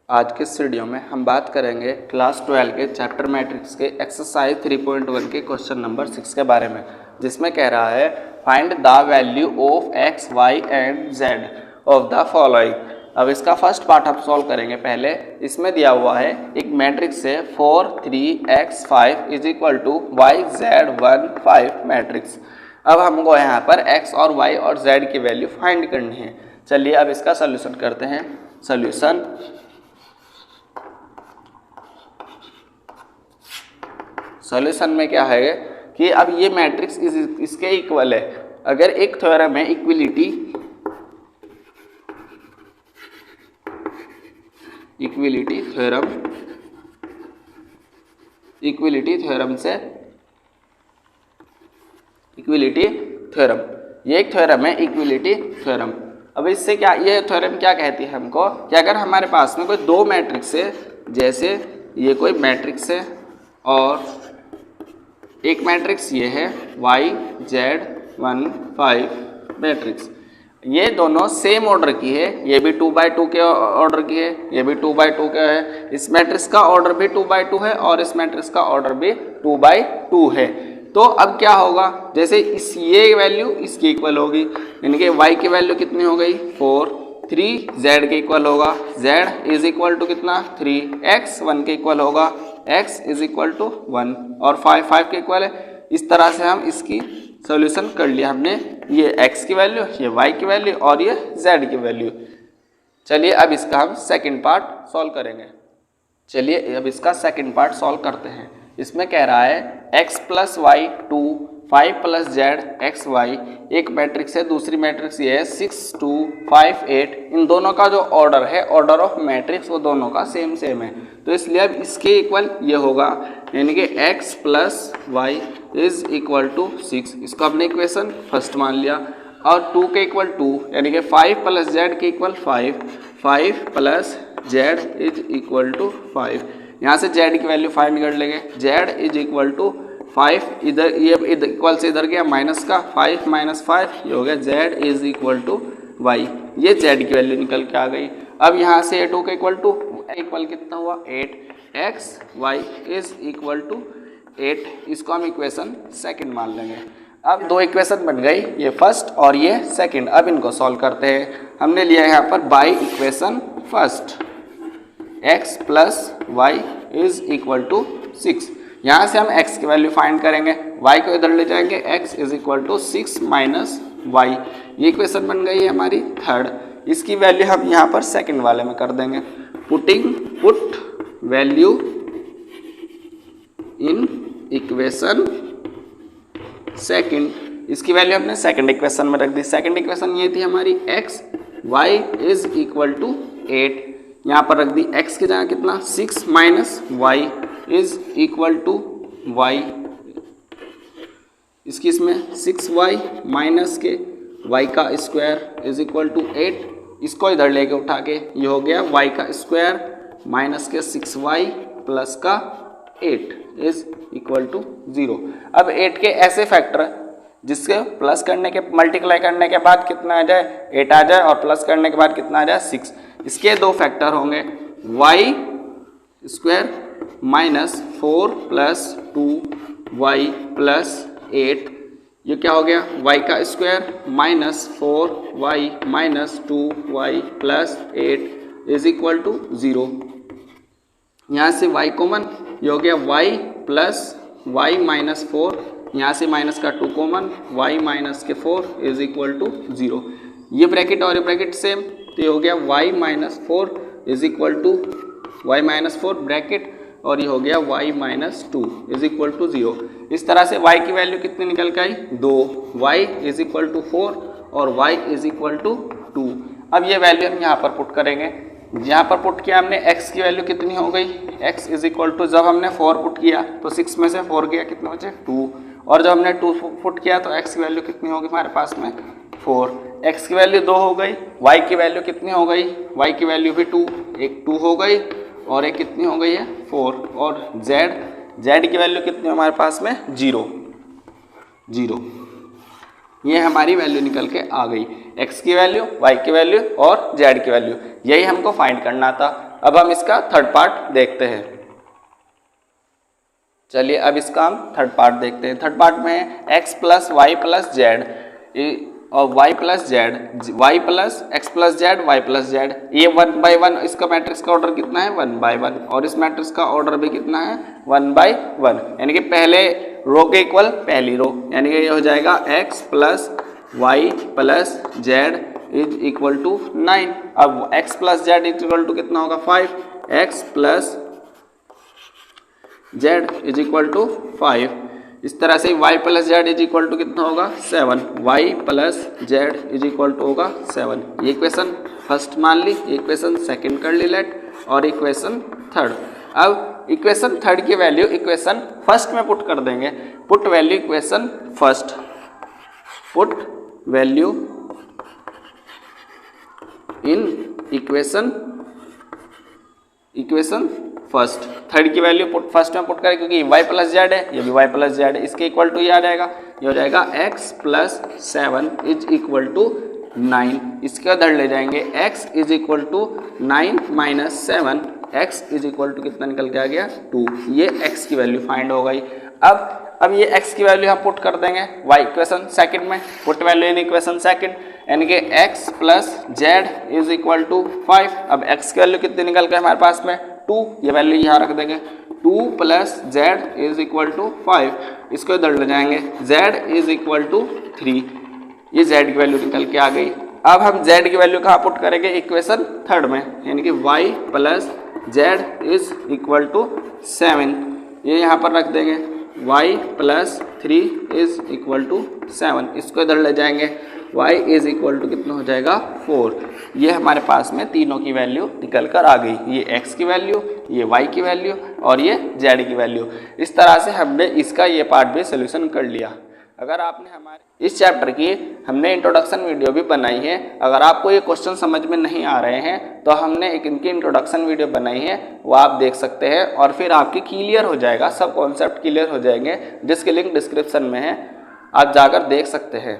आज के इस वीडियो में हम बात करेंगे क्लास 12 के चैप्टर मैट्रिक्स के एक्सरसाइज 3.1 के क्वेश्चन नंबर 6 के बारे में, जिसमें कह रहा है find the value of x, y and z of the following. अब इसका फर्स्ट पार्ट हम सॉल्व करेंगे। पहले इसमें दिया हुआ है एक मैट्रिक्स है 4 3 x 5 is equal to y z 1 5 matrix. अब हमको यहाँ पर x और y और z की वैल्यू फाइंड करनी है। चलिए अब इसका सोल्यूशन करते हैं। सॉल्यूशन में क्या है कि अब ये मैट्रिक्स इसके इक्वल है। अगर एक थ्योरम है इक्विलिटी थ्योरम ये एक थ्योरम है इक्विलिटी थ्योरम। अब इससे क्या ये थ्योरम क्या कहती है हमको कि अगर हमारे पास में कोई दो मैट्रिक्स है, जैसे ये कोई मैट्रिक्स है और एक मैट्रिक्स ये है y z 1 5 मैट्रिक्स, ये दोनों सेम ऑर्डर की है, ये भी 2x2 के ऑर्डर की है, ये भी 2x2 का है, इस मैट्रिक्स का ऑर्डर भी 2x2 है और इस मैट्रिक्स का ऑर्डर भी 2x2 है। तो अब क्या होगा, जैसे ये वैल्यू इसकी इक्वल होगी, यानी कि y की वैल्यू कितनी हो गई 4, 3 z के इक्वल होगा, z इज इक्वल टू कितना 3, x 1 के इक्वल होगा, x इज इक्वल टू 1 और 5 के इक्वल है। इस तरह से हम इसकी सॉल्यूशन कर लिया हमने, ये x की वैल्यू, ये y की वैल्यू और ये z की वैल्यू। चलिए अब इसका हम सेकंड पार्ट सॉल्व करेंगे। चलिए अब इसका सेकंड पार्ट सॉल्व करते हैं। इसमें कह रहा है x plus y 2 5 plus z x y, एक मैट्रिक्स है, दूसरी मैट्रिक्स ये है 6 2 5 8। इन दोनों का जो ऑर्डर है, ऑर्डर ऑफ मैट्रिक्स, वो दोनों का सेम है। तो इसलिए अब इसके इक्वल ये होगा, यानी कि x plus y is equal to 6। इसको हमने इक्वेशन फर्स्ट मान लिया। और 2 के इक्वल 2, यानी कि 5 प्लस जेड के equal 5 plus z is equal to 5। यहाँ से z की वैल्यू 5 निकाल लेंगे, z इज इक्वल टू 5, इधर ये इक्वल से इधर गया माइनस का 5 माइनस 5, ये हो गया z is equal to y। ये z की वैल्यू निकल के आ गई। अब यहाँ से 2 का इक्वल टू इक्वल कितना हुआ 8, x y is equal to 8। इसको हम इक्वेशन सेकंड मान लेंगे। अब दो इक्वेशन बन गई, ये फर्स्ट और ये सेकंड। अब इनको सॉल्व करते हैं। हमने लिया यहाँ पर by equation first, x plus y is equal to 6। यहाँ से हम x की वैल्यू फाइंड करेंगे, y को इधर ले जाएंगे, x is equal to 6 minus y. ये इक्वेशन बन गई है हमारी थर्ड। इसकी वैल्यू हम यहाँ पर सेकंड वाले में कर देंगे। Put value in equation second. इसकी वैल्यू हमने सेकंड इक्वेशन में रख दी। सेकंड इक्वेशन ये थी हमारी x y is equal to 8। यहाँ पर रख दी x की जगह कितना 6 minus y is equal to y। इसकी इसमें 6y माइनस के y का स्क्वायर इज इक्वल टू 8। इसको इधर लेके उठा के ये हो गया y का स्क्वायर माइनस के 6y प्लस का 8 इज इक्वल टू 0। अब 8 के ऐसे फैक्टर जिसके प्लस करने के मल्टीप्लाई करने के बाद कितना आ जाए 8 आ जाए, और प्लस करने के बाद कितना आ जाए 6। इसके दो फैक्टर होंगे y square minus 4 plus 2y plus 8। ये क्या हो गया y का square minus 4y minus 2y plus 8 is equal to 0। यहाँ से y कॉमन, ये हो गया y प्लस y माइनस 4, यहाँ से माइनस का 2 कॉमन, y माइनस के 4 इज इक्वल टू 0। ये ब्रैकेट और ये ब्रैकेट सेम, तो ये हो गया y minus 4 is equal to y minus 4 bracket, और ये हो गया y minus 2 is equal to 0। इस तरह से y की वैल्यू कितनी निकल के आई 2, y इज इक्वल टू 4 और y इज इक्वल टू 2। अब ये वैल्यू हम यहाँ पर पुट करेंगे। यहाँ पर पुट किया हमने, x की वैल्यू कितनी हो गई, x इज इक्वल टू, जब हमने 4 पुट किया तो 6 में से 4 गया, कितने बचे 2, और जब हमने 2 पुट किया तो x की वैल्यू कितनी होगी हमारे पास में 4। x की वैल्यू 2 हो गई, y की वैल्यू कितनी हो गई, y की वैल्यू भी 2, एक 2 हो गई और एक कितनी हो गई है 4, और z की वैल्यू कितनी हमारे पास में 0। ये हमारी वैल्यू निकल के आ गई, x की वैल्यू, y की वैल्यू और z की वैल्यू। यही हमको फाइंड करना था। अब हम इसका थर्ड पार्ट देखते हैं। चलिए अब इसका हम थर्ड पार्ट देखते हैं। थर्ड पार्ट में x plus y plus z और y plus z, y plus x plus z, y plus z, ये 1 बाई 1, इसका मैट्रिक्स का ऑर्डर कितना है 1 बाई 1 और इस मैट्रिक्स का ऑर्डर भी कितना है 1 बाई 1, यानी कि पहले रो के इक्वल पहली रो, यानी कि ये हो जाएगा x plus y plus z is equal to 9। अब x plus z is equal to कितना होगा 5, x plus z is equal to 5। इस तरह से y plus z is equal to कितना होगा 7, y plus z is equal to होगा 7। ये इक्वेशन फर्स्ट मान ली, इक्वेशन सेकंड कर ली लेट, और इक्वेशन थर्ड। अब इक्वेशन थर्ड की वैल्यू इक्वेशन फर्स्ट में पुट कर देंगे। Put value equation first, put value in equation first. Third की वैल्यू पुट फर्स्ट में पुट करें क्योंकि y प्लस जेड है, ये भी y प्लस जेड है, इसके इक्वल टू ये आ जाएगा, ये हो जाएगा x plus 7 is equal to 9। इसके उधर ले जाएंगे x is equal to 9 minus 7, x is equal to कितना निकल के आ गया 2। ये x की वैल्यू फाइंड हो गई। अब ये x की वैल्यू हम पुट कर देंगे y इक्वेशन सेकंड में, put value in equation second, यानी कि x plus z is equal to 5। अब x की वैल्यू कितनी निकल के हमारे पास में 2, ये वैल्यू यहाँ रख देंगे, 2 plus z is equal to 5। इसको इधर ले जाएंगे, z इज इक्वल टू 3, ये z की वैल्यू निकल के आ गई। अब हम z की वैल्यू कहाँ पुट करेंगे इक्वेशन थर्ड में, यानी कि y plus z is equal to 7, ये यहाँ पर रख देंगे, y plus 3 is equal to 7। इसको इधर ले जाएंगे, y इज इक्वल टू कितना हो जाएगा 4। ये हमारे पास में तीनों की वैल्यू निकल कर आ गई, ये x की वैल्यू, ये y की वैल्यू और ये z की वैल्यू। इस तरह से हमने इसका ये पार्ट भी सोल्यूशन कर लिया। अगर आपने हमारे इस चैप्टर की हमने इंट्रोडक्शन वीडियो भी बनाई है, अगर आपको ये क्वेश्चन समझ में नहीं आ रहे हैं तो हमने एक इनकी इंट्रोडक्शन वीडियो बनाई है, वो आप देख सकते हैं और फिर आपकी क्लियर हो जाएगा, सब कॉन्सेप्ट क्लियर हो जाएंगे, जिसकी लिंक डिस्क्रिप्शन में है, आप जाकर देख सकते हैं।